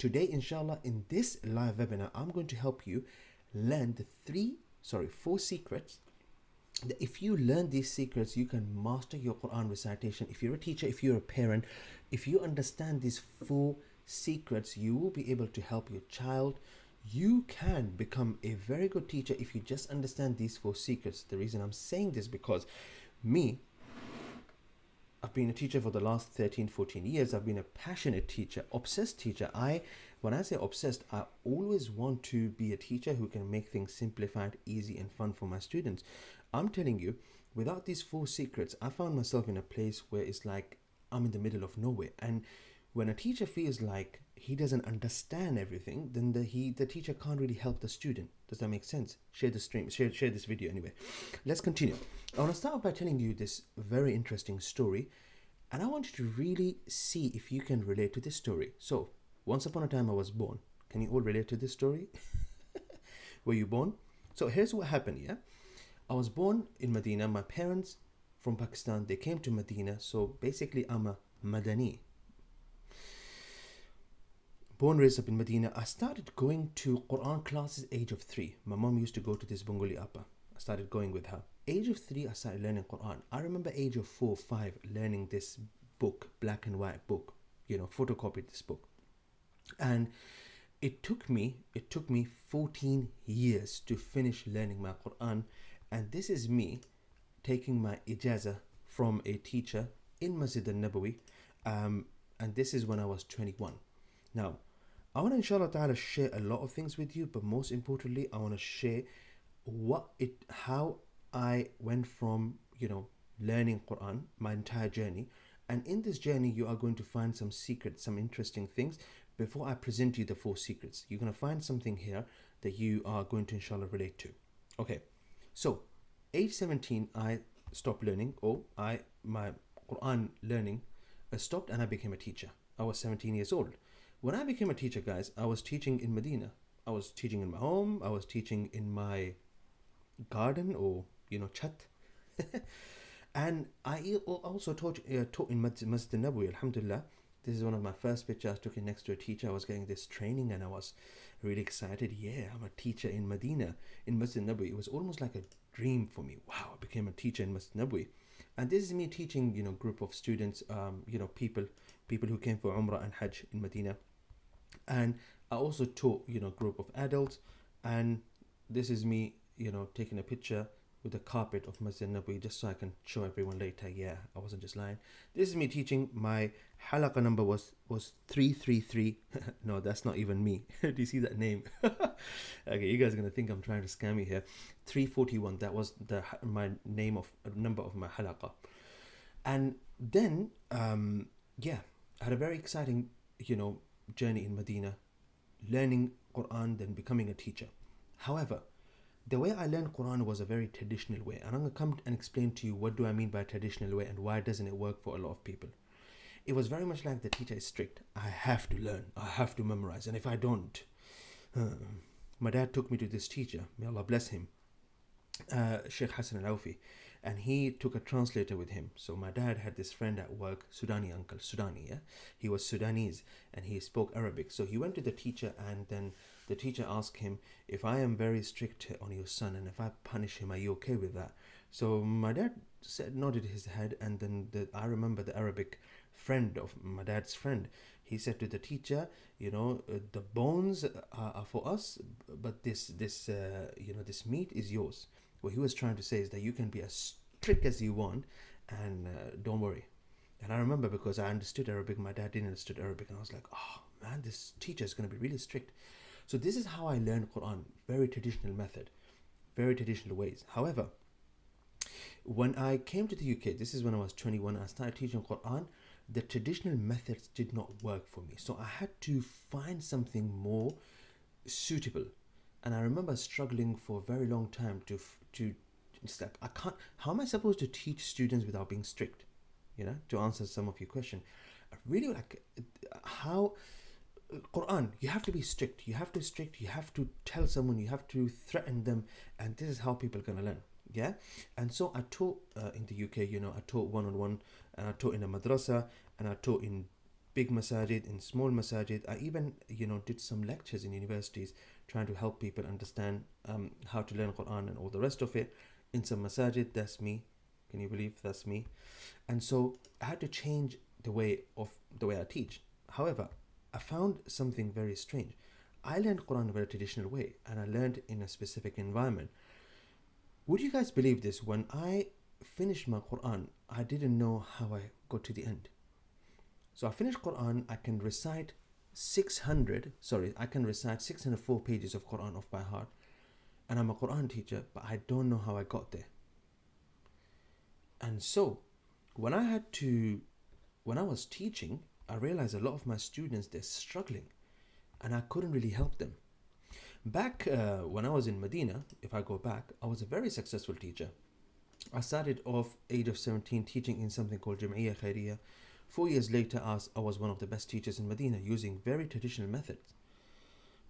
today, inshallah, in this live webinar, I'm going to help you learn the four secrets. If you learn these secrets, you can master your Quran recitation. If you're a teacher, if you're a parent, if you understand these four secrets, you will be able to help your child. You can become a very good teacher if you just understand these four secrets. The reason I'm saying this because I've been a teacher for the last 13-14 years. I've been a passionate teacher, obsessed teacher. When I say obsessed, I always want to be a teacher who can make things simplified, easy and fun for my students. I'm telling you, without these four secrets, I found myself in a place where it's like I'm in the middle of nowhere. And when a teacher feels like he doesn't understand everything, then the teacher can't really help the student. Does that make sense? Share the stream, share this video anyway. Let's continue. I want to start off by telling you this very interesting story, and I want you to really see if you can relate to this story. So, once upon a time I was born. Can you all relate to this story? Were you born? So here's what happened, yeah? I was born in Medina. My parents from Pakistan, they came to Medina. So basically I'm a Madani. Born, raised up in Medina. I started going to Quran classes age of 3. My mom used to go to this Bengali appa. I started going with her. Age of 3, I started learning Quran. I remember age of 4, 5, learning this book, black and white book. Photocopied this book. And it took me 14 years to finish learning my Quran. And this is me taking my ijazah from a teacher in Masjid al-Nabawi. And this is when I was 21. Now, I want to inshallah ta'ala share a lot of things with you, but most importantly, I want to share how I went from, learning Quran, my entire journey. And in this journey, you are going to find some secrets, some interesting things. Before I present you the 4 secrets, you're going to find something here that you are going to inshallah relate to. Okay, so age 17, I stopped learning, my Quran learning stopped, and I became a teacher. I was 17 years old. When I became a teacher, guys, I was teaching in Medina. I was teaching in my home. I was teaching in my garden or, chat. And I also taught in Masjid al-Nabawi, alhamdulillah. This is one of my first pictures. I took it next to a teacher. I was getting this training and I was really excited. Yeah, I'm a teacher in Medina, in Masjid al-Nabawi. It was almost like a dream for me. Wow, I became a teacher in Masjid al-Nabawi. And this is me teaching, group of students, people who came for Umrah and Hajj in Medina. And I also taught, group of adults. And this is me, taking a picture with the carpet of Masjid Nabawi, just so I can show everyone later. Yeah, I wasn't just lying. This is me teaching. My halaqa number was 333. No, that's not even me. Do you see that name? Okay, you guys are gonna think I'm trying to scam you here. 341. That was my number of my halaqa. And then I had a very exciting journey in Medina, learning Quran, then becoming a teacher. However, the way I learned Quran was a very traditional way, and I'm going to come and explain to you what do I mean by traditional way and why doesn't it work for a lot of people. It was very much like the teacher is strict. I have to learn, I have to memorize, and if I don't, my dad took me to this teacher, may Allah bless him, Sheikh Hassan Al-Awfi, and he took a translator with him. So my dad had this friend at work, Sudani uncle, Sudani, yeah? He was Sudanese and he spoke Arabic. So he went to the teacher, and then the teacher asked him, if I am very strict on your son and if I punish him, are you okay with that? So my dad nodded his head, and then I remember the Arabic friend of my dad's friend, he said to the teacher, the bones are for us, but this meat is yours. What he was trying to say is that you can be as strict as you want, and don't worry. And I remember, because I understood Arabic, my dad didn't understand Arabic, and I was like, oh man, this teacher is going to be really strict. So this is how I learned Quran, very traditional method, very traditional ways. However, when I came to the UK, this is when I was 21, I started teaching Quran. The traditional methods did not work for me, so I had to find something more suitable. And I remember struggling for a very long time to it's like, how am I supposed to teach students without being strict? To answer some of your question, I really like how Quran, you have to be strict, you have to tell someone, you have to threaten them, and this is how people are going to learn. Yeah. And so I taught in the UK, I taught one-on-one, and I taught in a madrasa, and I taught in big masajid, in small masajid. I even, did some lectures in universities trying to help people understand how to learn Quran and all the rest of it. In some masajid, that's me. Can you believe that's me? And so I had to change the way I teach. However, I found something very strange. I learned Quran in a very traditional way, and I learned in a specific environment. Would you guys believe this? When I finished my Quran, I didn't know how I got to the end. So I finished Quran, I can recite 604 pages of Quran off by heart. And I'm a Quran teacher, but I don't know how I got there. And so, when I was teaching, I realized a lot of my students, they're struggling. And I couldn't really help them. Back when I was in Medina, if I go back, I was a very successful teacher. I started off age of 17 teaching in something called Jam'iyya Khairiyya. 4 years later, I was one of the best teachers in Medina using very traditional methods.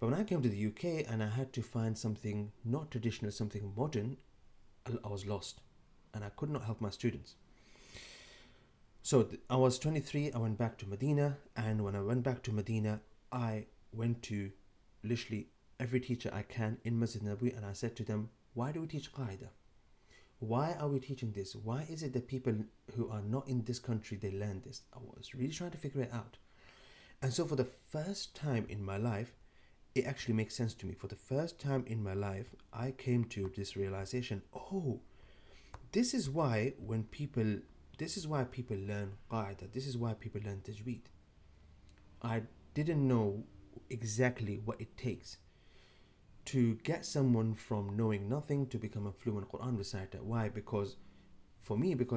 But when I came to the UK and I had to find something not traditional, something modern, I was lost and I could not help my students. So I was 23, I went back to Medina, and when I went back to Medina, I went to literally every teacher I can in Masjid Nabawi, and I said to them, why do we teach Qaida? Why are we teaching this? Why is it that people who are not in this country, they learn this? I was really trying to figure it out. And so for the first time in my life, it actually makes sense to me. For the first time in my life, I came to this realization, this is why people learn Qaida. This is why people learn Tajweed. I didn't know exactly what it takes to get someone from knowing nothing to become a fluent Quran reciter. Why? Because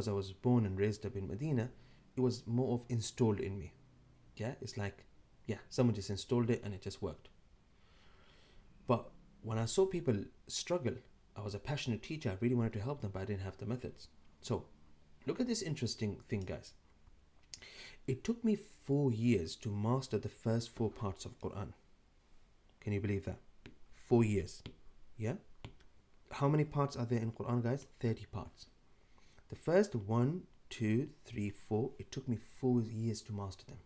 I was born and raised up in Medina, it was more of installed in me. Yeah, it's like, someone just installed it and it just worked. But when I saw people struggle, I was a passionate teacher. I really wanted to help them, but I didn't have the methods. So look at this interesting thing, guys. It took me 4 years to master the first 4 parts of Quran. Can you believe that? 4 years. Yeah? How many parts are there in Quran, guys? 30 parts. The first 1, 2, 3, 4, it took me 4 years to master them.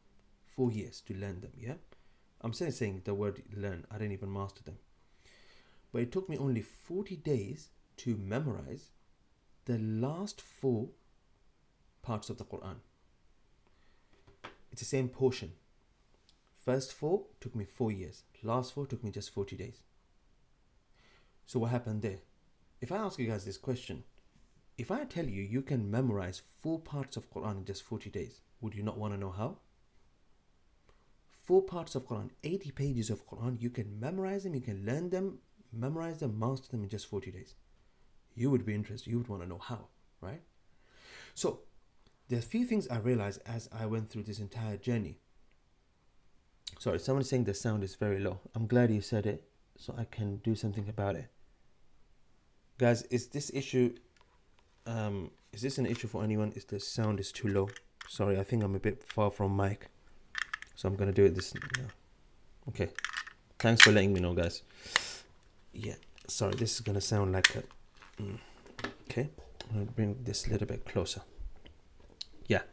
4 years to learn them, yeah? I'm saying the word learn. I didn't even master them. But it took me only 40 days to memorize the last 4 parts of the Quran. It's the same portion. First 4 took me 4 years. Last 4 took me just 40 days. So what happened there? If I ask you guys this question, if I tell you you can memorize 4 parts of Quran in just 40 days, would you not want to know how? 4 parts of Quran, 80 pages of Quran, you can memorize them, you can learn them, memorize them, master them in just 40 days. You would be interested, you would want to know how, right? So, there are a few things I realized as I went through this entire journey. Sorry, someone's saying the sound is very low. I'm glad you said it, so I can do something about it. Guys, is this an issue for anyone? Is the sound is too low? Sorry, I think I'm a bit far from mic. So I'm going to do it this now. Okay. Thanks for letting me know, guys. Yeah. Sorry, this is going to sound like a... Okay. I'm going to bring this a little bit closer. Yeah.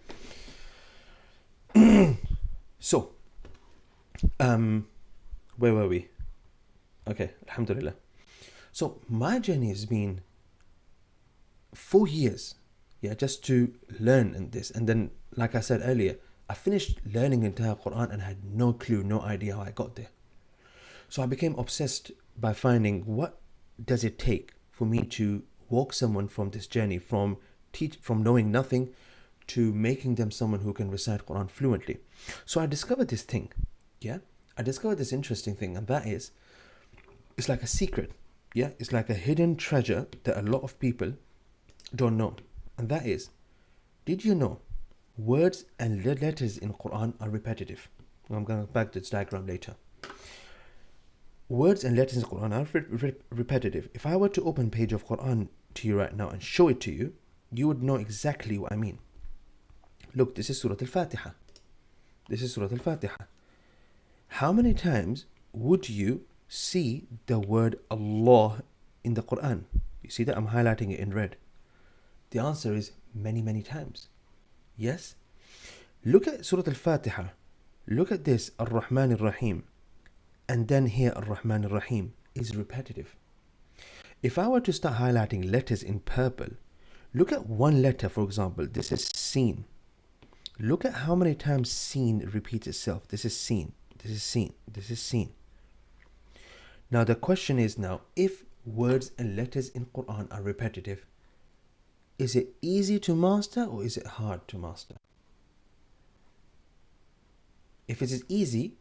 So, where were we? Okay. Alhamdulillah. So, my journey has been 4 years. Yeah, just to learn in this. And then, like I said earlier, I finished learning the entire Quran and had no clue, no idea how I got there. So I became obsessed by finding what does it take for me to walk someone from this journey, from knowing nothing to making them someone who can recite Quran fluently. So I discovered this thing. Yeah, I discovered this interesting thing, and that is, it's like a secret. Yeah, it's like a hidden treasure that a lot of people don't know, and that is, did you know words and letters in Quran are repetitive? I'm going to go back to this diagram later. Words and letters in Quran are repetitive. If I were to open a page of Quran to you right now and show it to you, you would know exactly what I mean. Look, this is Surah Al-Fatiha. This is Surah Al-Fatiha. How many times would you see the word Allah in the Quran? You see that I'm highlighting it in red. The answer is many, many times. Yes? Look at Surah Al-Fatiha. Look at this, Ar-Rahman Ar-Rahim. And then here, Ar-Rahman Ar-Rahim is repetitive. If I were to start highlighting letters in purple, look at one letter, for example. This is Seen. Look at how many times Seen repeats itself. This is Seen. This is Seen. This is Seen. Now the question is now, if words and letters in Quran are repetitive, is it easy to master or is it hard to master? If it is easy,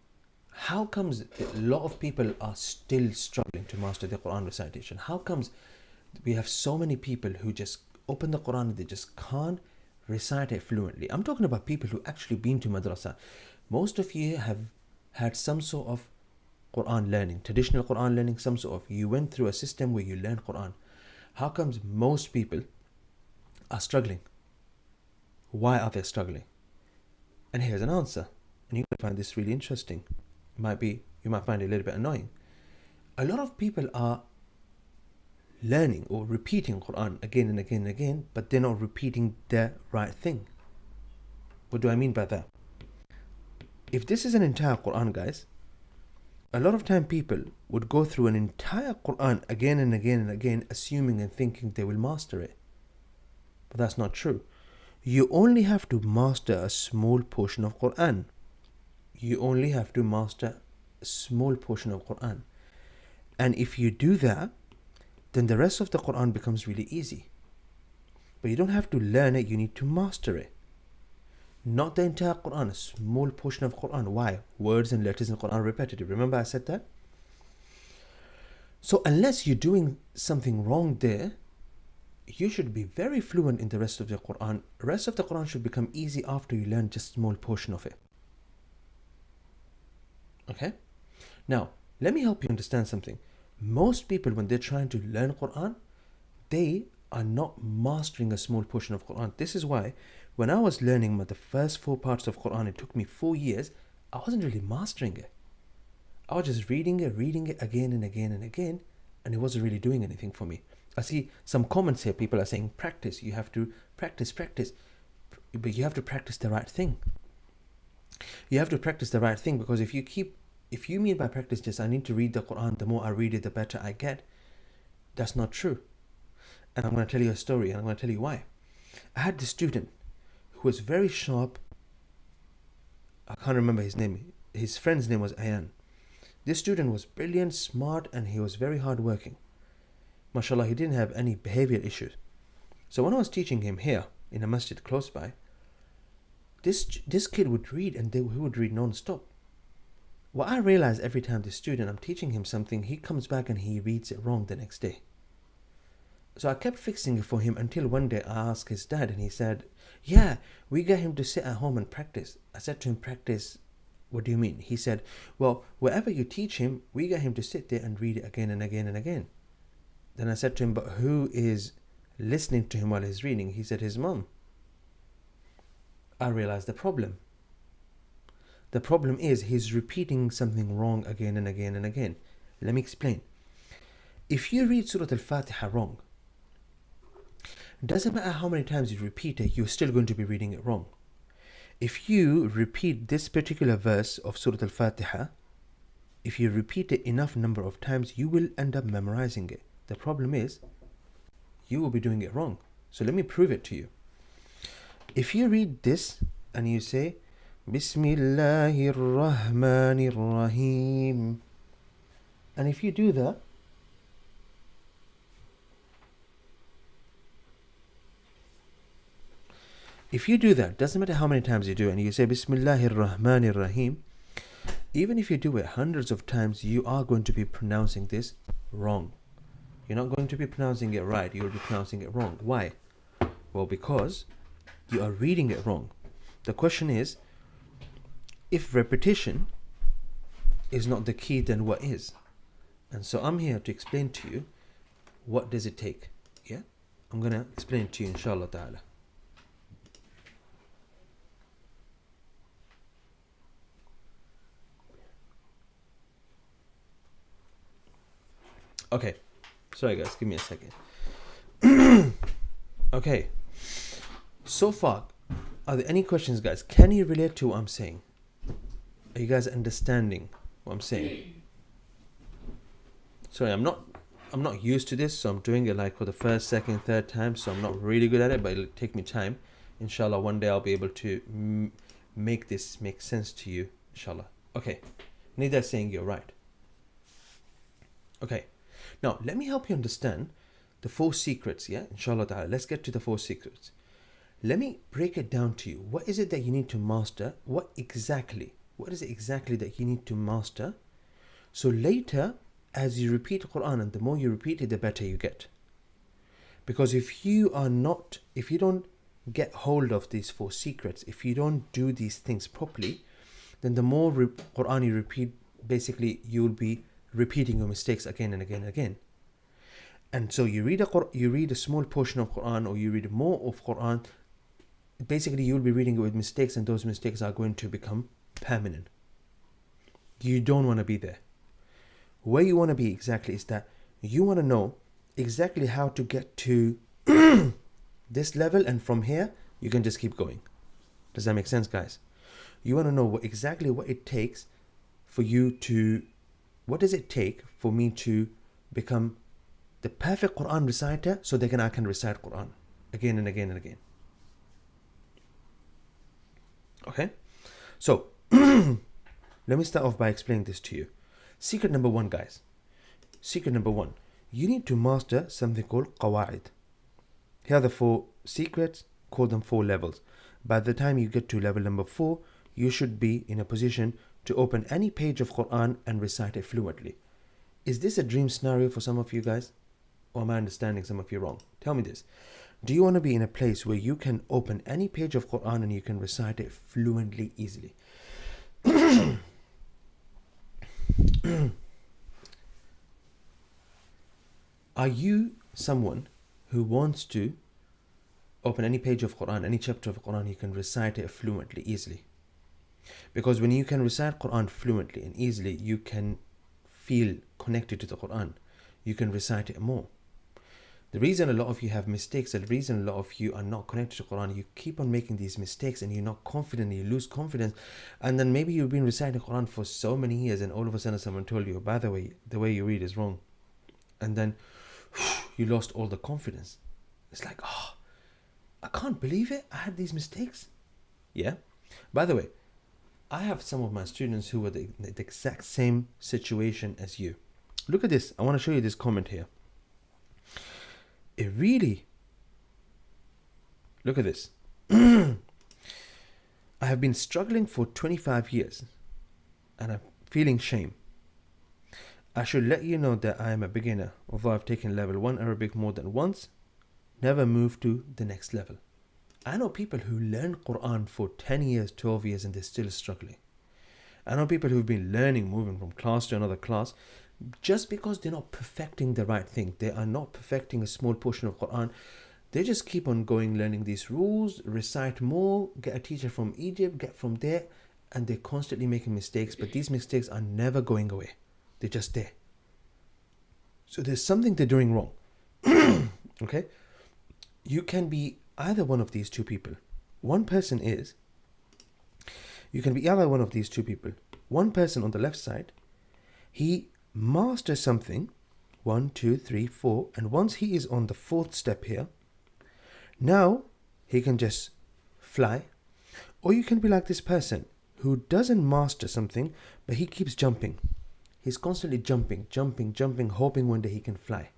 how comes a lot of people are still struggling to master the Quran recitation? How comes we have so many people who just open the Quran and they just can't recite it fluently? I'm talking about people who actually been to madrasa. Most of you have had some sort of Quran learning, traditional Quran learning, some sort of, you went through a system where you learn Quran. How comes most people are struggling? Why are they struggling? And here's an answer. And you might find this really interesting. You might find it a little bit annoying. A lot of people are learning or repeating Quran again and again and again, but they're not repeating the right thing. What do I mean by that? If this is an entire Quran, guys, a lot of time people would go through an entire Quran again and again and again, assuming and thinking they will master it. But that's not true. You only have to master a small portion of Quran. You only have to master a small portion of Quran. And if you do that, then the rest of the Quran becomes really easy. But you don't have to learn it, you need to master it. Not the entire Quran, a small portion of Quran. Why? Words and letters in Quran are repetitive. Remember I said that? So unless you're doing something wrong there, you should be very fluent in the rest of the Quran. The rest of the Quran should become easy after you learn just a small portion of it. Okay? Now, let me help you understand something. Most people, when they're trying to learn Quran, they are not mastering a small portion of Quran. This is why when I was learning the first 4 parts of Quran, it took me 4 years, I wasn't really mastering it. I was just reading it again and again and again, and it wasn't really doing anything for me. I see some comments here, people are saying, practice, you have to practice. But you have to practice the right thing. You have to practice the right thing, because if you mean by practice just, I need to read the Quran, the more I read it, the better I get, that's not true. And I'm going to tell you a story, and I'm going to tell you why. I had this student who was very sharp. I can't remember his name. His friend's name was Ayan. This student was brilliant, smart, and he was very hardworking. MashaAllah, he didn't have any behavior issues. So when I was teaching him here in a masjid close by, this kid would read, and he would read non-stop. Well, I realized every time this student, I'm teaching him something, he comes back and he reads it wrong the next day. So I kept fixing it for him until one day I asked his dad, and he said, yeah, we got him to sit at home and practice. I said to him, practice, what do you mean? He said, well, wherever you teach him, we got him to sit there and read it again and again and again. Then I said to him, but who is listening to him while he's reading? He said, his mom. I realized the problem. The problem is he's repeating something wrong again and again and again. Let me explain. If you read Surah Al-Fatiha wrong, doesn't matter how many times you repeat it, you're still going to be reading it wrong. If you repeat this particular verse of Surah Al-Fatiha, if you repeat it enough number of times, you will end up memorizing it. The problem is, you will be doing it wrong. So let me prove it to you. If you read this and you say, Bismillahir Rahmanir Rahim, and if you do that, doesn't matter how many times you do it, and you say Bismillahir Rahmanir Rahim, even if you do it hundreds of times, you are going to be pronouncing this wrong. You're not going to be pronouncing it right, you will be pronouncing it wrong. Why? Well, because you are reading it wrong. The question is, if repetition is not the key, then what is? And so I'm here to explain to you, what does it take? Yeah? I'm going to explain it to you, inshallah ta'ala. Okay. Sorry guys, give me a second. Okay. So far, are there any questions, guys? Can you relate to what I'm saying? Are you guys understanding what I'm saying? Sorry, I'm not used to this, so I'm doing it like for the first, second, third time, so I'm not really good at it, but it'll take me time. Inshallah, one day I'll be able to make this make sense to you, inshallah. Okay, Nida saying you're right. Okay, now let me help you understand the 4 secrets, yeah? Inshallah ta'ala, let's get to the 4 secrets. Let me break it down to you. What is it that you need to master? What is it exactly that you need to master? So later, as you repeat Quran, and the more you repeat it, the better you get. Because if you don't get hold of these 4 secrets, if you don't do these things properly, then the more Quran you repeat, basically you'll be repeating your mistakes again and again and again. And so you read a small portion of Quran, or you read more of Quran, basically you'll be reading it with mistakes, and those mistakes are going to become permanent. You don't want to be there. Where you want to be exactly is that you want to know exactly how to get to this level, and from here you can just keep going. Does that make sense, guys? You want to know exactly what it takes for you to, what does it take for me to become the perfect Quran reciter, so that I can recite Quran again and again and again. Okay, so let me start off by explaining this to you. Secret number 1, guys. Secret number 1. You need to master something called Qawaid. Here are the 4 secrets, call them 4 levels. By the time you get to level number 4, you should be in a position to open any page of Quran and recite it fluently. Is this a dream scenario for some of you guys? Or am I understanding some of you wrong? Tell me this. Do you want to be in a place where you can open any page of Quran and you can recite it fluently, easily? Are you someone who wants to open any page of Quran, any chapter of Quran, you can recite it fluently, easily? Because when you can recite Quran fluently and easily, you can feel connected to the Quran. You can recite it more. The reason a lot of you have mistakes, the reason a lot of you are not connected to Quran, you keep on making these mistakes and you're not confident, you lose confidence, and then maybe you've been reciting Quran for so many years and all of a sudden someone told you, by the way you read is wrong, and then you lost all the confidence. It's like, oh, I can't believe it, I had these mistakes. Yeah, by the way, I have some of my students who were the exact same situation as you. Look at this. I want to show you this comment here. It really, look at this. I have been struggling for 25 years and I'm feeling shame. I should let you know that I am a beginner, although I've taken level 1 Arabic more than once, never moved to the next level. I know people who learn Quran for 10 years, 12 years and they're still struggling. I know people who've been learning, moving from class to another class, just because they're not perfecting the right thing. They are not perfecting a small portion of Quran. They just keep on going, learning these rules, recite more, get a teacher from Egypt, get from there, and they're constantly making mistakes, but these mistakes are never going away. They're just there. So there's something they're doing wrong. Okay? You can be either one of these 2 people. One person is, you can be either one of these 2 people. One person on the left side, he masters something, 1, 2, 3, 4, and once he is on the 4th step here, now he can just fly. Or you can be like this person who doesn't master something, but he keeps jumping. He's constantly jumping, hoping one day he can fly.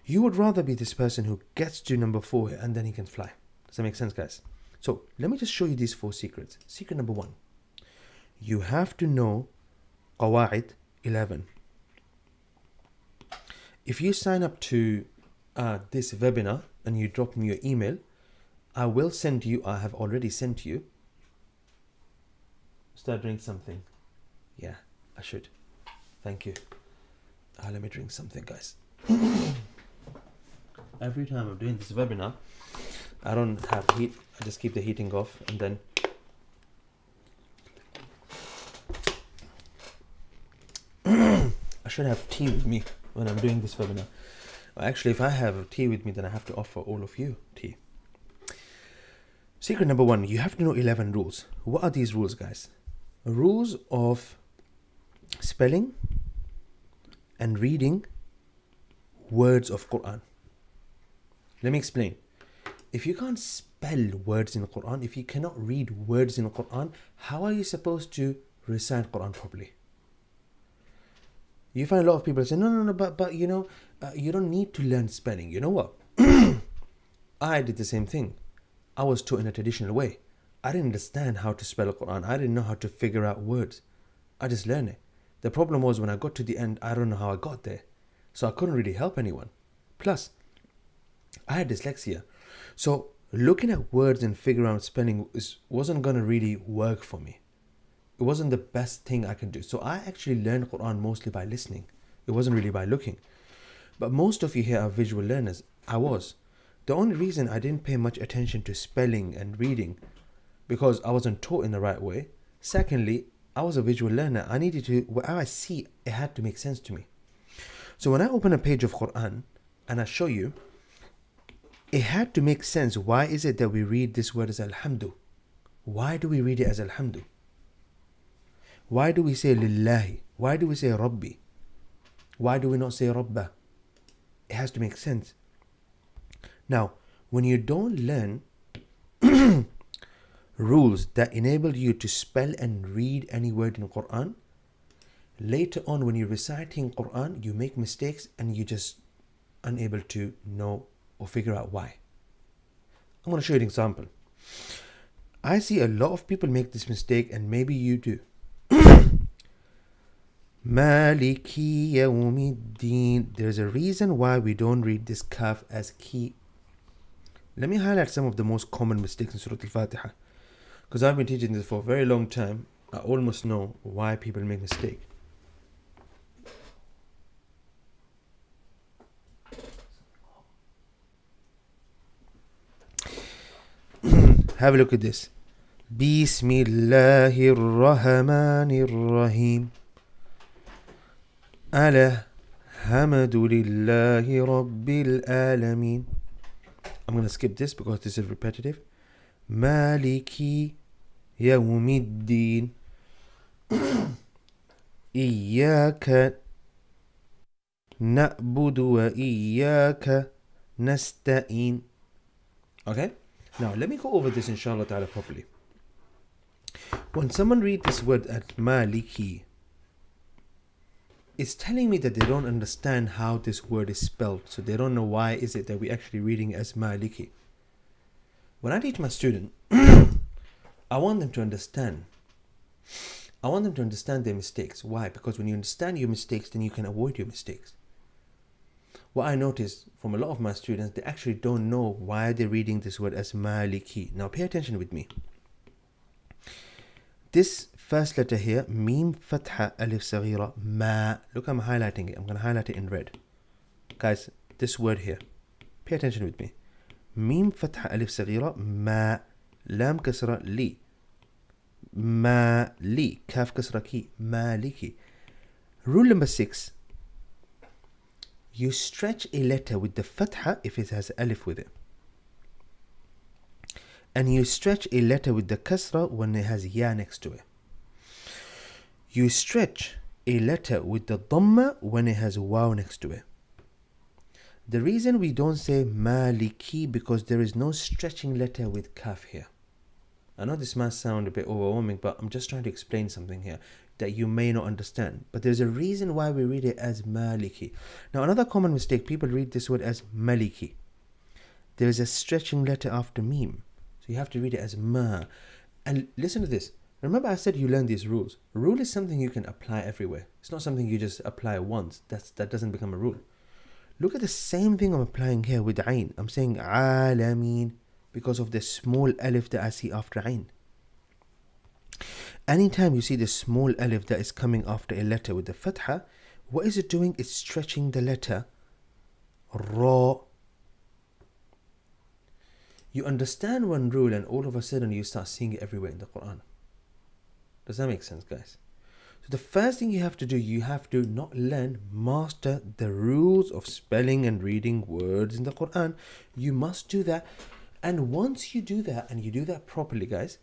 You would rather be this person who gets to number 4 and then he can fly. Does that make sense, guys? So let me just show you these 4 secrets. Secret number 1. You have to know Qawaid 11. If you sign up to this webinar and you drop me your email, I have already sent you. Start doing something. Yeah, I should. Thank you. Let me drink something, guys. Every time I'm doing this webinar, I don't have heat. I just keep the heating off and then I should have tea with me when I'm doing this webinar. Actually, if I have tea with me, then I have to offer all of you tea. Secret number 1, you have to know 11 rules. What are these rules, guys? rules of spelling and reading words of Quran. Let me explain. If you can't spell words in the Quran, if you cannot read words in the Quran, how are you supposed to recite Quran properly? You find a lot of people say, no, but you know, you don't need to learn spelling. You know what? I did the same thing. I was taught in a traditional way. I didn't understand how to spell a Quran. I didn't know how to figure out words. I just learned it. The problem was when I got to the end, I don't know how I got there. So I couldn't really help anyone. Plus, I had dyslexia. So looking at words and figuring out spelling wasn't going to really work for me. It wasn't the best thing I could do. So I actually learned Quran mostly by listening. It wasn't really by looking. But most of you here are visual learners. I was. The only reason I didn't pay much attention to spelling and reading because I wasn't taught in the right way. Secondly, I was a visual learner. I needed to, whatever I see, it had to make sense to me. So when I open a page of Quran and I show you, it had to make sense. Why is it that we read this word as Alhamdu? Why do we read it as Alhamdu? Why do we say Lillahi? Why do we say Rabbi? Why do we not say Rabbah? It has to make sense. Now, when you don't learn rules that enable you to spell and read any word in Quran, later on when you're reciting Quran, you make mistakes and you're just unable to know or figure out why. I'm going to show you an example. I see a lot of people make this mistake, and maybe you do. Maliki Yawmiddin. There's a reason why we don't read this kaf as ki. Let me highlight some of the most common mistakes in Surah Al-Fatiha. Because I've been teaching this for a very long time. I almost know why people make mistakes. Have a look at this. Bismillahir Rahmanir Rahim. Alhamdulillahi Rabbil Alameen. I'm going to skip this because this is repetitive. Maliki Yawmiddin. Iyaka na'budu wa iyaka nasta'in. Okay? Now, let me go over this inshallah ta'ala properly. When someone reads this word at Maliki, it's telling me that they don't understand how this word is spelled. So they don't know why is it that we're actually reading as Maliki. When I teach my student, I want them to understand. I want them to understand their mistakes. Why? Because when you understand your mistakes, then you can avoid your mistakes. What I noticed from a lot of my students, they actually don't know why they're reading this word as Maliki. Now pay attention with me. This first letter here, Mim Fatha Alif Saghira, Ma. Look, I'm highlighting it. I'm going to highlight it in red. Guys, this word here. Pay attention with me. Mim Fatha Alif Saghira, Ma. Lam Kasra Li. Ma Li. Kaf Kasra Ki. Maliki. Rule number 6. You stretch a letter with the fatha if it has alif with it. And you stretch a letter with the kasra when it has ya next to it. You stretch a letter with the dhamma when it has waw next to it. The reason we don't say maliki because there is no stretching letter with kaf here. I know this might sound a bit overwhelming, but I'm just trying to explain something here that you may not understand. But there's a reason why we read it as Maliki. Now, another common mistake, people read this word as Maliki. There's a stretching letter after meme. So you have to read it as Ma. And listen to this. Remember I said you learn these rules. A rule is something you can apply everywhere. It's not something you just apply once. That doesn't become a rule. Look at the same thing I'm applying here with Ain. I'm saying Alameen because of the small alif that I see after Ain. Anytime you see the small alif that is coming after a letter with the fatha, what is it doing? It's stretching the letter Ra. You understand one rule and all of a sudden you start seeing it everywhere in the Quran. Does that make sense, guys? So the first thing you have to do, you have to not learn, master the rules of spelling and reading words in the Quran. You must do that. And once you do that and you do that properly, guys,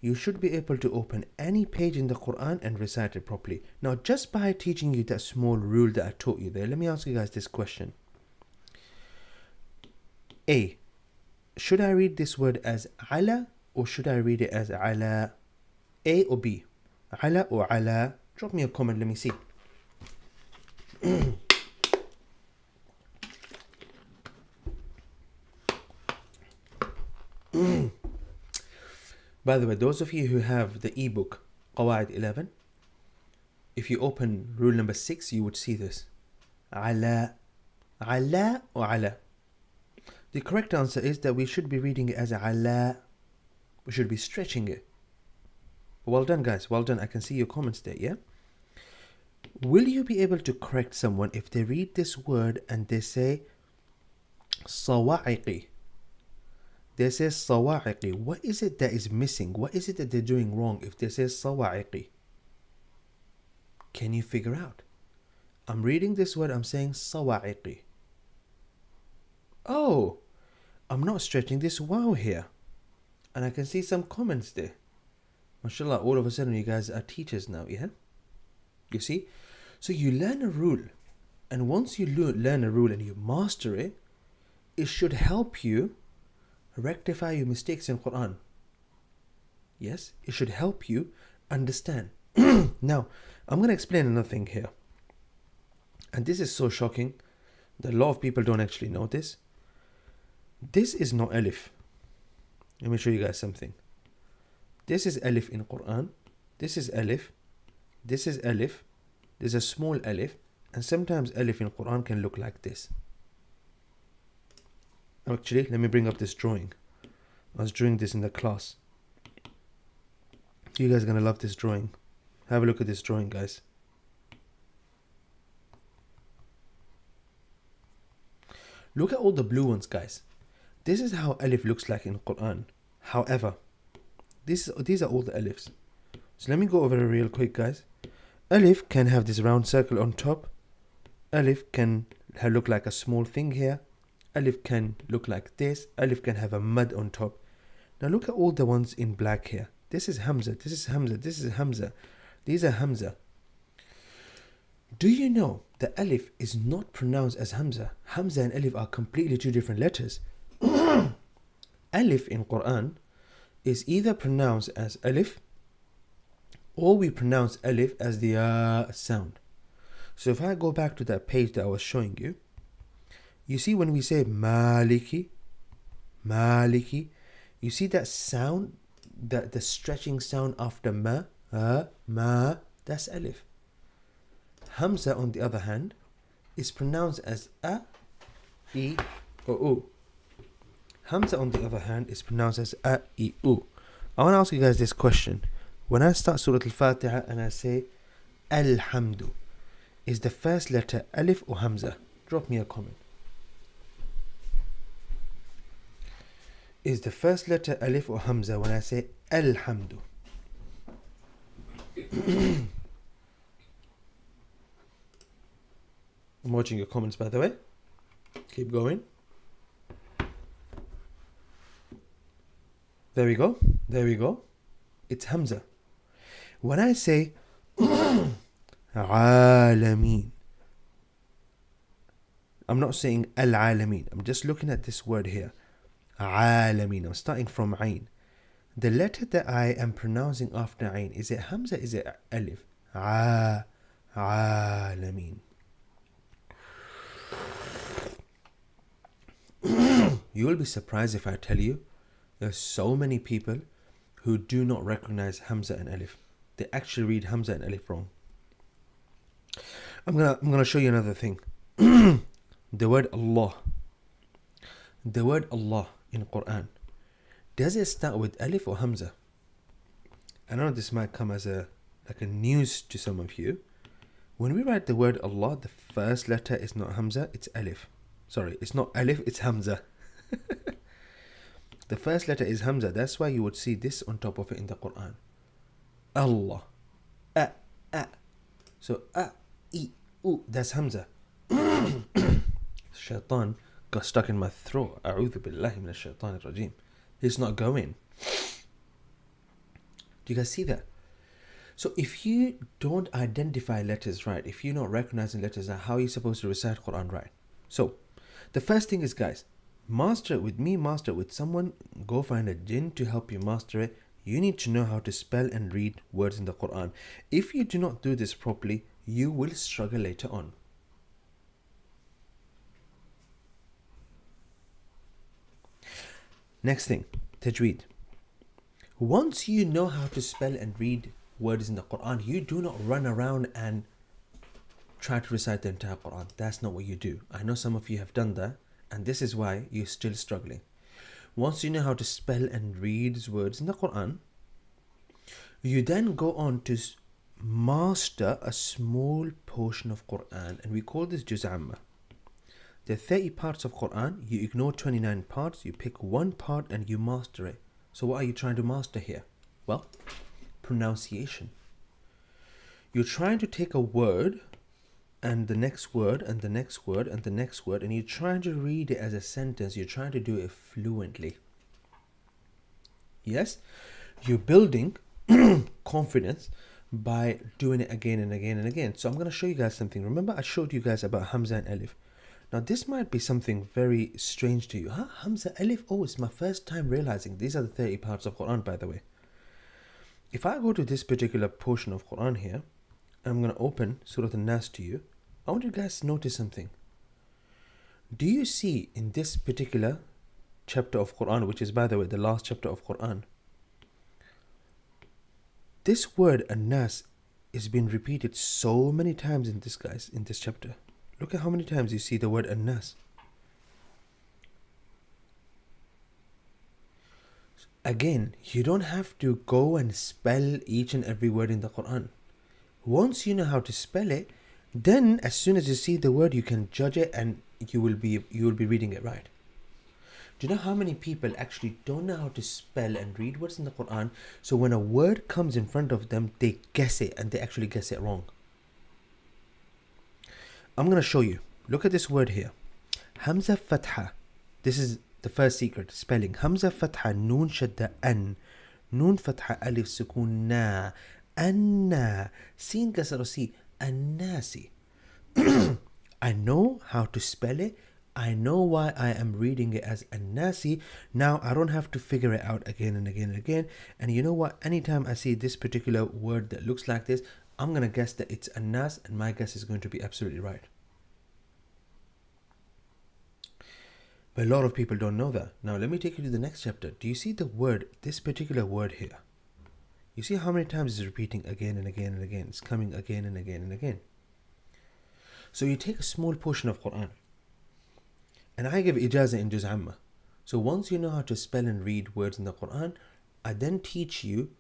you should be able to open any page in the Quran and recite it properly. Now, just by teaching you that small rule that I taught you there, let me ask you guys this question. A, should I read this word as ala or should I read it as ala? A or B? Ala or ala? Drop me a comment, let me see. By the way, those of you who have the ebook Qawaid 11, if you open rule number 6, you would see this. Ala. Ala or ala? The correct answer is that we should be reading it as ala. We should be stretching it. Well done, guys. Well done. I can see your comments there, yeah? Will you be able to correct someone if they read this word and they say sawa'iqi? They say sawa'iqi. What is it that is missing? What is it that they're doing wrong if they say sawa'iqi? Can you figure out? I'm reading this word, I'm saying sawa'iqi. Oh, I'm not stretching this wow here. And I can see some comments there. MashaAllah, all of a sudden you guys are teachers now, yeah? You see? So you learn a rule. And once you learn a rule and you master it, it should help you rectify your mistakes in Quran. Yes? It should help you understand. Now, I'm going to explain another thing here. And this is so shocking that a lot of people don't actually know this. This is not alif. Let me show you guys something. This is alif in Quran. This is alif. This is alif. There's a small alif. And sometimes alif in Quran can look like this. Actually, let me bring up this drawing. I was drawing this in the class. You guys are going to love this drawing. Have a look at this drawing, guys. Look at all the blue ones, guys. This is how alif looks like in Quran. However, these are all the alifs. So let me go over it real quick, guys. Alif can have this round circle on top. Alif can look like a small thing here. Alif can look like this. Alif can have a mud on top. Now look at all the ones in black here. This is Hamza. This is Hamza. This is Hamza. These are Hamza. Do you know that alif is not pronounced as Hamza? Hamza and alif are completely two different letters. Alif in Quran is either pronounced as alif or we pronounce alif as the sound. So if I go back to that page that I was showing you, you see when we say maliki, maliki, you see that sound, that the stretching sound after ma, that's alif. Hamza, on the other hand, is pronounced as a, e, or u. Hamza, on the other hand, is pronounced as a, e, u. I want to ask you guys this question. When I start Surah Al-Fatiha and I say Alhamdu, is the first letter alif or Hamza? Drop me a comment. Is the first letter alif or Hamza when I say Alhamdu? I'm watching your comments, by the way. Keep going. There we go. There we go. It's Hamza. When I say Alameen, I'm not saying Al-Alameen. I'm just looking at this word here. Alameen. I'm starting from Ain. The letter that I am pronouncing after Ain, is it Hamza? Is it Alif? Alameen. You will be surprised if I tell you there's so many people who do not recognize Hamza and Alif. They actually read Hamza and Alif wrong. I'm gonna show you another thing. The word Allah. The word Allah in Quran. Does it start with Alif or Hamza? I know this might come as a news to some of you. When we write the word Allah, the first letter is not Hamza, it's Alif. Sorry, it's not Alif, it's Hamza. The first letter is Hamza. That's why you would see this on top of it in the Quran. Allah. So e, u. That's Hamza. Shaitan got stuck in my throat. A'udhu billahi minash shaitanir rajim. It's not going. Do you guys see that? So if you don't identify letters right, if you're not recognizing letters, how are you supposed to recite Quran right? So the first thing is, guys, master it with me, master it with someone. Go find a jinn to help you master it. You need to know how to spell and read words in the Quran. If you do not do this properly, you will struggle later on. Next thing, tajweed. Once you know how to spell and read words in the Quran, you do not run around and try to recite the entire Quran. That's not what you do. I know some of you have done that, and this is why you're still struggling. Once you know how to spell and read words in the Quran, you then go on to master a small portion of Quran, and we call this Juz Amma. There are 30 parts of Quran. You ignore 29 parts, you pick one part and you master it. So what are you trying to master here? Well, pronunciation. You're trying to take a word and the next word and the next word and the next word, and you're trying to read it as a sentence. You're trying to do it fluently. Yes, you're building confidence by doing it again and again and again. So I'm going to show you guys something. Remember I showed you guys about Hamza and Alif. Now this might be something very strange to you. Hamza, Alif, oh, it's my first time realizing these are the 30 parts of Quran, by the way. If I go to this particular portion of Quran here, I'm going to open Surah An-Nas to you. I want you guys to notice something. Do you see in this particular chapter of Quran, which is, by the way, the last chapter of Quran, this word An-Nas is being repeated so many times in this chapter. Look at how many times you see the word An-Nas. Again, you don't have to go and spell each and every word in the Quran. Once you know how to spell it, then as soon as you see the word, you can judge it and you will be reading it right. Do you know how many people actually don't know how to spell and read words in the Quran? So when a word comes in front of them, they guess it and they actually guess it wrong. I'm going to show you. Look at this word here. Hamza Fatha. This is the first secret. Spelling. Hamza Fatha Noon Shadda An. Noon Fatha Alif Sukun Na. Anna. Sin Kasar Si. Annasi. I know how to spell it. I know why I am reading it as Annasi. Now I don't have to figure it out again and again and again. And you know what? Anytime I see this particular word that looks like this, I'm going to guess that it's An-Nas, and my guess is going to be absolutely right. But a lot of people don't know that. Now let me take you to the next chapter. Do you see the word, this particular word here? You see how many times it's repeating again and again and again. It's coming again and again and again. So you take a small portion of Quran, and I give ijazah in Juz Amma. So once you know how to spell and read words in the Quran, I then teach you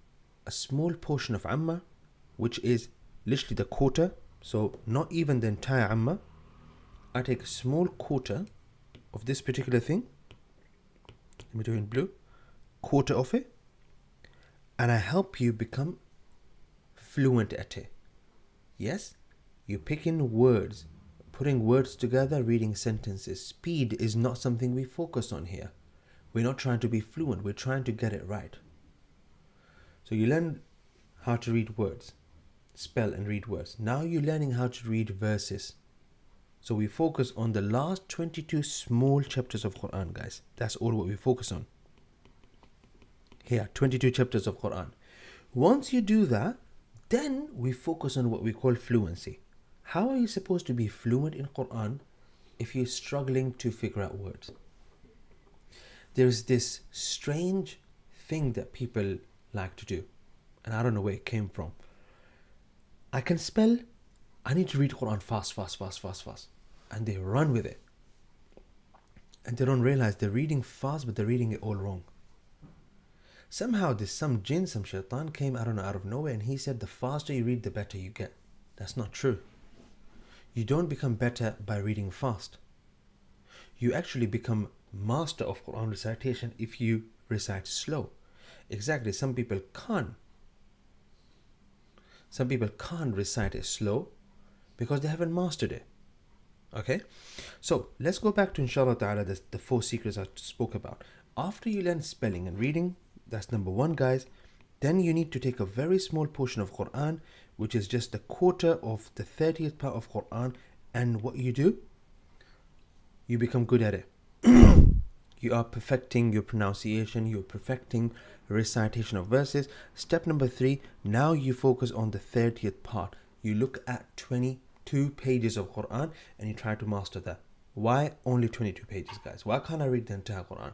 a small portion of Amma, which is literally the quarter. So not even the entire Amma. I take a small quarter of this particular thing. Let me do it in blue. Quarter of it. And I help you become fluent at it. Yes? You pick in words, putting words together, reading sentences. Speed is not something we focus on here. We're not trying to be fluent. We're trying to get it right. So you learn how to read words, spell and read words. Now you're learning how to read verses. So we focus on the last 22 small chapters of Quran, guys. That's all what we focus on. Here, 22 chapters of Quran. Once you do that, then we focus on what we call fluency. How are you supposed to be fluent in Quran if you're struggling to figure out words? There's this strange thing that people like to do, and I don't know where it came from. I can spell, I need to read Quran fast. And they run with it. And they don't realize they're reading fast, but they're reading it all wrong. Somehow there's some jinn, some shaitan came, I don't know, out of nowhere, and he said the faster you read, the better you get. That's not true. You don't become better by reading fast. You actually become master of Quran recitation if you recite slow. Exactly, some people can't. Some people can't recite it slow because they haven't mastered it. Okay, so let's go back to inshallah ta'ala the 4 secrets I spoke about. After you learn spelling and reading, that's number 1, guys. Then you need to take a very small portion of Quran, which is just a quarter of the 30th part of Quran, and what you do, you become good at it. You are perfecting your pronunciation, you're perfecting recitation of verses. Step number 3, now you focus on the 30th part. You look at 22 pages of Quran and you try to master that. Why only 22 pages, guys? Why can't I read the entire Quran?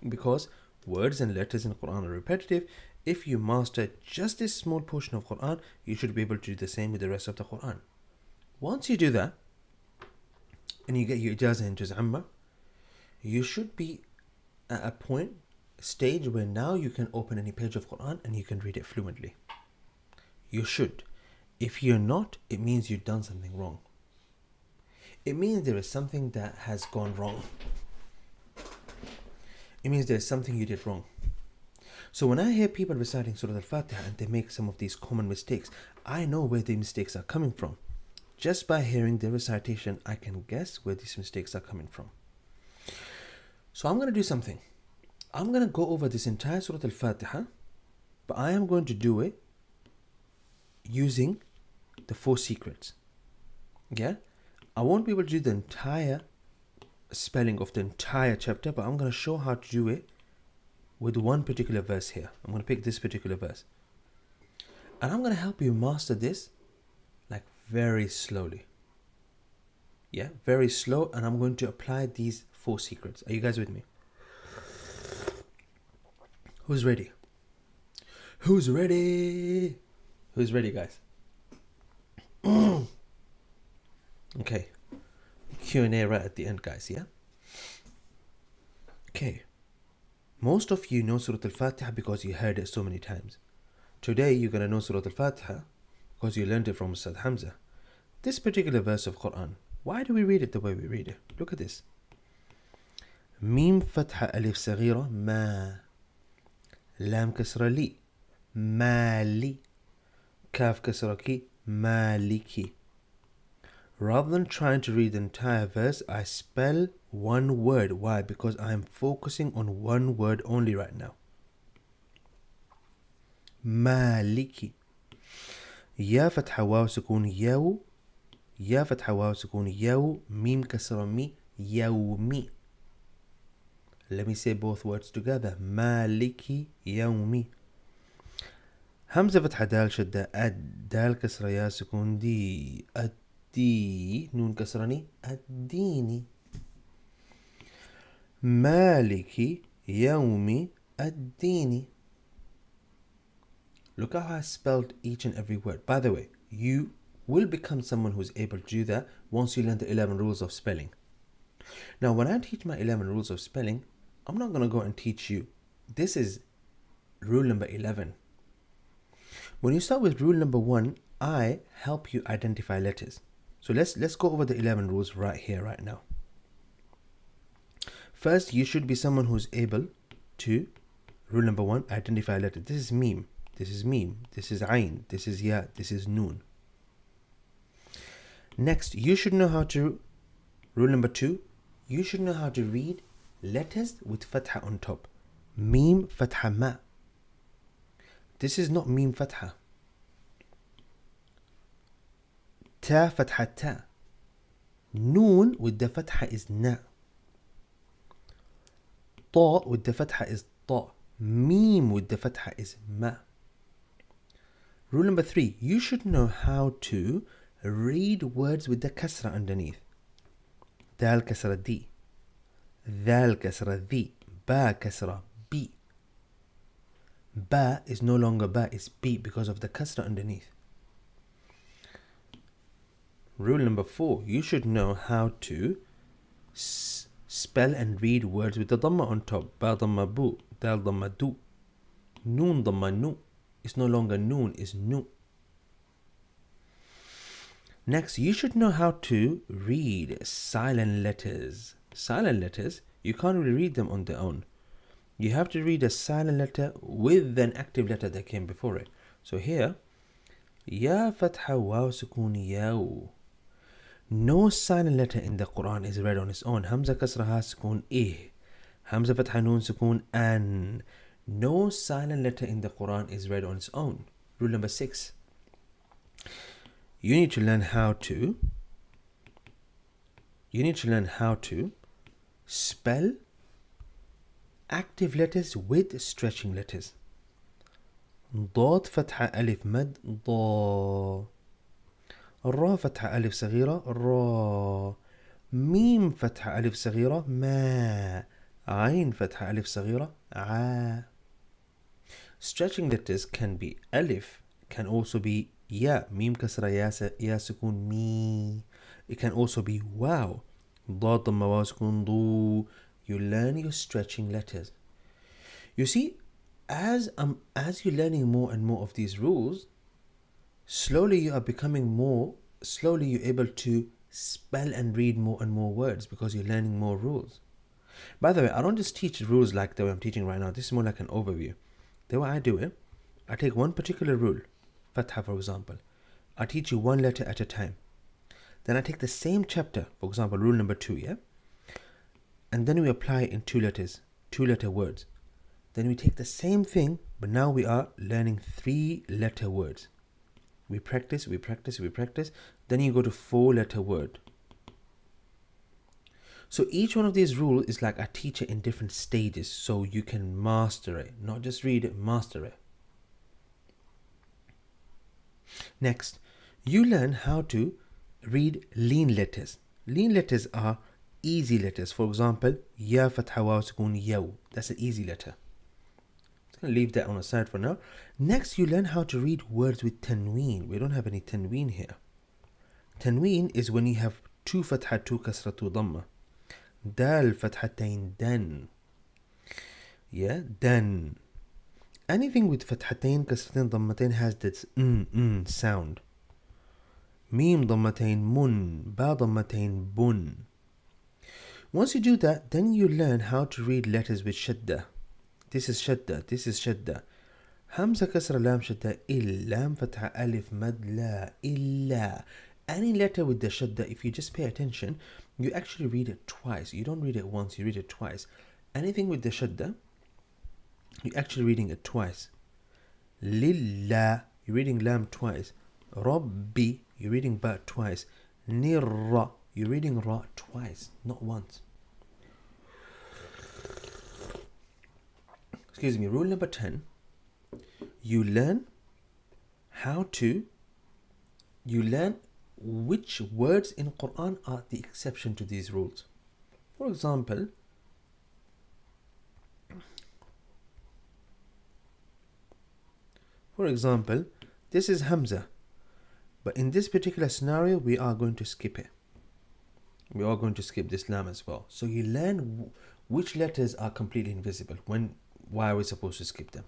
Because words and letters in Quran are repetitive. If you master just this small portion of Quran, you should be able to do the same with the rest of the Quran. Once you do that, and you get your ijazah in Juz Amma, you should be at a stage where now you can open any page of Quran and you can read it fluently. You should. If you're not, it means you've done something wrong. It means there is something that has gone wrong. It means there's something you did wrong. So when I hear people reciting Surah Al-Fatiha and they make some of these common mistakes, I know where the mistakes are coming from. Just by hearing their recitation, I can guess where these mistakes are coming from. So I'm going to do something. I'm going to go over this entire Surah Al-Fatiha, but I am going to do it using the 4 secrets. Yeah? I won't be able to do the entire spelling of the entire chapter, but I'm going to show how to do it with one particular verse here. I'm going to pick this particular verse. And I'm going to help you master this like very slowly. Yeah, very slow. And I'm going to apply these 4 secrets. Are you guys with me? Who's ready? Who's ready? Who's ready, guys? Okay. Q&A right at the end, guys, yeah? Okay. Most of you know Surah Al-Fatiha because you heard it so many times. Today, you're going to know Surah Al-Fatiha because you learned it from Ustad Hamza. This particular verse of Quran, why do we read it the way we read it? Look at this. Mim fatha alif saghira ma. Lam kasra li. Mali. Kaf kasra ki. Maliki. Rather than trying to read the entire verse, I spell one word. Why? Because I am focusing on one word only right now. Maliki. Ya fatha waw sukun yaw. Ya fatha waw sukun yaw. Mim kasra mi. Yawmi. Let me say both words together. Maliki yawmi. Hamza fatha dal shadda ad. Dal kasra ya sukun di. Ad. نون كسرني الديني مالك يوم الدين. Look how I spelled each and every word. By the way, you will become someone who's able to do that once you learn the 11 rules of spelling. Now, when I teach my 11 rules of spelling, I'm not going to go and teach you. This is rule number 11. When you start with rule number 1, I help you identify letters. So let's go over the 11 rules right here, right now. First, you should be someone who's able to, rule number 1, identify letters. This is meme, this is meme, this is ayn, this is ya, this is noon. Next, you should know how to, rule number 2, you should know how to read letters with fatha on top. Meme, fatha, ma. This is not meme, fatha. Ta fatha ta. Noon with the fatha is na. Ta with the fatha is ta. Meme with the fatha is ma. Rule number 3. You should know how to read words with the kasra underneath. Dal kasra di. Dal kasra di. Ba kasra bi. Ba is no longer ba, it's bi because of the kasra underneath. Rule number 4, you should know how to spell and read words with the dhamma on top. Ba dhamma bu, dal dhamma du, noon dhamma nu. It's no longer noon, it's nu. Next, you should know how to read silent letters. Silent letters, you can't really read them on their own. You have to read a silent letter with an active letter that came before it. So here, ya fatha waw sukun yaw. No silent letter in the Quran is read on its own. Hamza kasra ha sukun eh. Hamza fatha noon sukun an. No silent letter in the Quran is read on its own. Rule number 6. You need to learn how to spell active letters with stretching letters. ضاد فتحة ألف مد ضا. الراء فتحة ألف صغيرة را. ميم فتحة ألف صغيرة ما. عين فتحة ألف صغيرة ع. Stretching letters can be alif, can also be ya, mim kasra ya sukun mi. It can also be wow, ضاد ضمة واو سكون ضو. You learn your stretching letters. You see, as you're learning more and more of these rules, slowly you're able to spell and read more and more words because you're learning more rules. By the way, I don't just teach rules like the way I'm teaching right now. This is more like an overview. The way I do it, I take one particular rule, Fatha for example. I teach you one letter at a time. Then I take the same chapter, for example, rule number 2, yeah? And then we apply it in 2 letter words. Then we take the same thing, but now we are learning 3-letter words. We practice. Then you go to 4-letter word. So each one of these rules is like a teacher in different stages, so you can master it. Not just read it, master it. Next, you learn how to read lean letters. Lean letters are easy letters. For example, ya fatha waw sukun yaw. That's an easy letter. I'm going to leave that on the side for now. Next, you learn how to read words with tanween. We don't have any tanween here. Tanween is when you have 2 fatha, 2 kasra, 2 dhamma. Dal fathatain dan. Yeah, dan. Anything with fathatain, kasratain, dhammatain has this sound. Mim dhammatain mun, ba dhammatain bun. Once you do that, then you learn how to read letters with shadda. This is shadda. Hamza kasra lam shadda il, lam fatha alif mad la, illa. Any letter with the shadda, if you just pay attention, you actually read it twice. You don't read it once, you read it twice. Anything with the shadda, you're actually reading it twice. Lillah, you're reading lam twice. Rabbi, you're reading ba twice. Nirra, you're reading ra twice, not once. Excuse me, rule number 10. You learn which words in Quran are the exception to these rules. For example, this is Hamza, but in this particular scenario, we are going to skip it. We are going to skip this lam as well. So you learn which letters are completely invisible. Why are we supposed to skip them?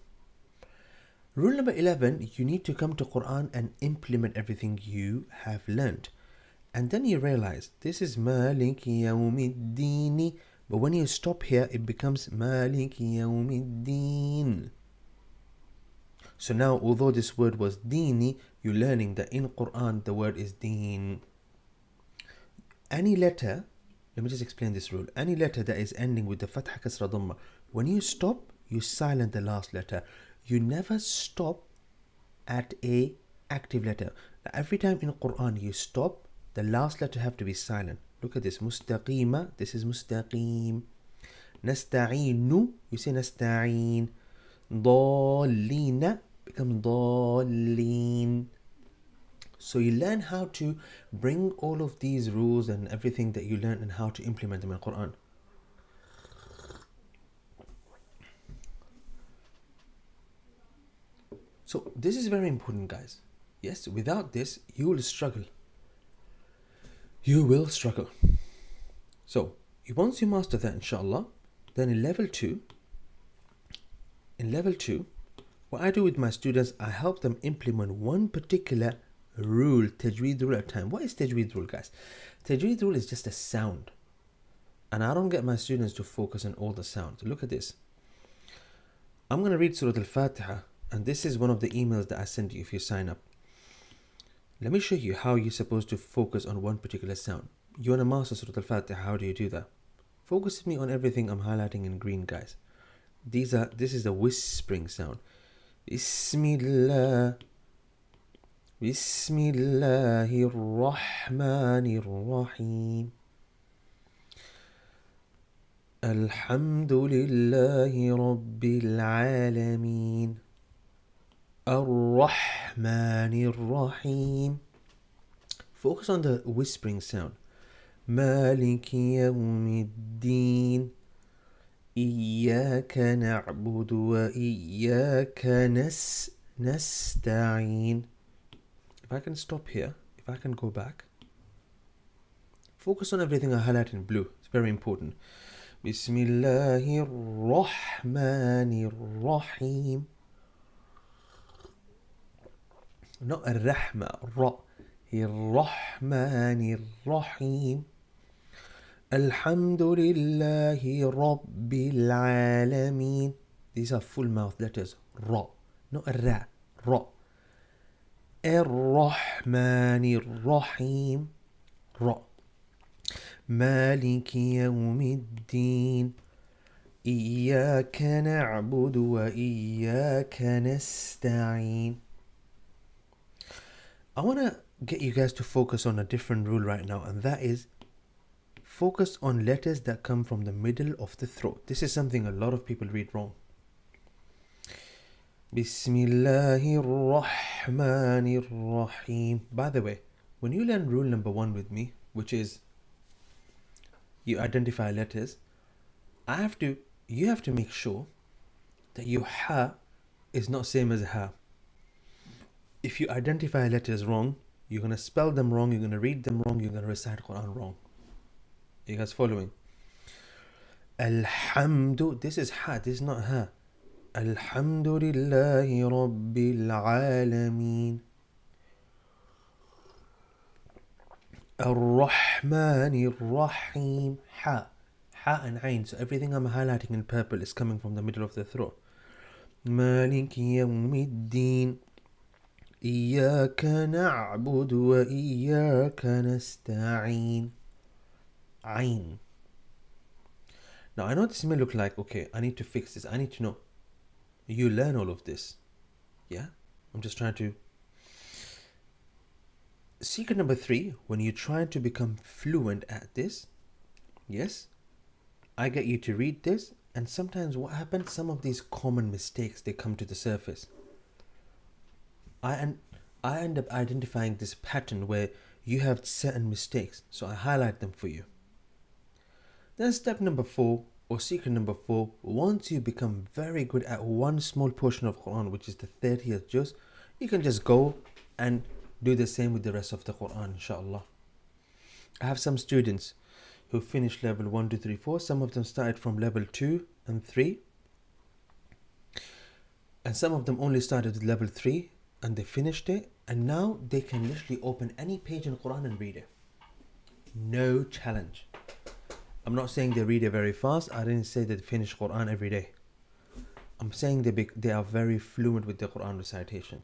Rule number 11, you need to come to Quran and implement everything you have learned. And then you realize this is Maliki Yawmiddini, but when you stop here, it becomes Maliki Yawmiddin. So now, although this word was dini, you're learning that in Quran the word is deen. Any letter, let me just explain this rule. Any letter that is ending with the fatha kasra dhamma, when you stop, you silent the last letter. You never stop at a active letter. Now, every time in Quran you stop, the last letter have to be silent. Look at this. Mustaqima, this is mustaqim. Nasta'inu, you say nasta'in. Dallina becomes dallin. So you learn how to bring all of these rules and everything that you learn and how to implement them in Quran. So this is very important, guys. Yes, without this, you will struggle. You will struggle. So once you master that, inshallah, then in level 2, what I do with my students, I help them implement one particular rule, tajweed rule at a time. What is tajweed rule, guys? Tajweed rule is just a sound. And I don't get my students to focus on all the sounds. Look at this. I'm going to read Surah Al-Fatiha. And this is one of the emails that I send you if you sign up. Let me show you how you're supposed to focus on one particular sound. You want to master Surah Al-Fatiha, how do you do that? Focus with me on everything I'm highlighting in green, guys. This is the whispering sound. Bismillah. Bismillahir Rahmanir Rahim. Alhamdulillahi Rabbil Alameen. Ar-Rahmanir Rahim. Focus on the whispering sound. Maliki Yawmiddin. Iyyaka na'budu wa iyyaka nasta'in. If I can stop here, if I can go back, focus on everything I highlight in blue. It's very important. Bismillahir Rahmanir Rahim. Not ar-Rahma, Ra. Rahmanir Rahim. Alhamdulillahi Rabbil Alameen. These are full mouth letters. Ra. Not Ra. Ra. Ar-Rahmanir Rahim. Ra. Maliki Yawmiddin. Iyyaka na'budu wa iyyaka nasta'in. I want to get you guys to focus on a different rule right now, and that is focus on letters that come from the middle of the throat. This is something a lot of people read wrong. Bismillahir Rahmanir Rahim. By the way, when you learn rule number 1 with me, which is you identify letters, you have to make sure that your ha is not same as ha. If you identify letters wrong, you're going to spell them wrong, you're going to read them wrong, you're going to recite Quran wrong. Are you guys following? Alhamdu, this is ha, this is not ha. Alhamdulillahi Rabbil Alameen. Ar-Rahmanir Rahim. Ha. Ha and Ain. So everything I'm highlighting in purple is coming from the middle of the throat. Maliki Yawmiddin. Iyyaka na'budu wa iyyaka nasta'in. Ain. Now I know this may look like, okay, I need to fix this. I need to know. You learn all of this. Yeah? I'm just trying to. Secret number 3, when you're trying to become fluent at this, yes, I get you to read this, and sometimes what happens, some of these common mistakes, they come to the surface. I end up identifying this pattern where you have certain mistakes, so I highlight them for you. Then step number 4, or secret number 4, once you become very good at one small portion of Quran, which is the 30th juz, you can just go and do the same with the rest of the Quran, inshallah. I have some students who finished level 1, 2, 3, 4. Some of them started from level 2 and 3. And some of them only started with level 3 and they finished it. And now they can literally open any page in the Quran and read it. No challenge. I'm not saying they read it very fast. I didn't say they finish Quran every day. I'm saying they are very fluent with the Quran recitation.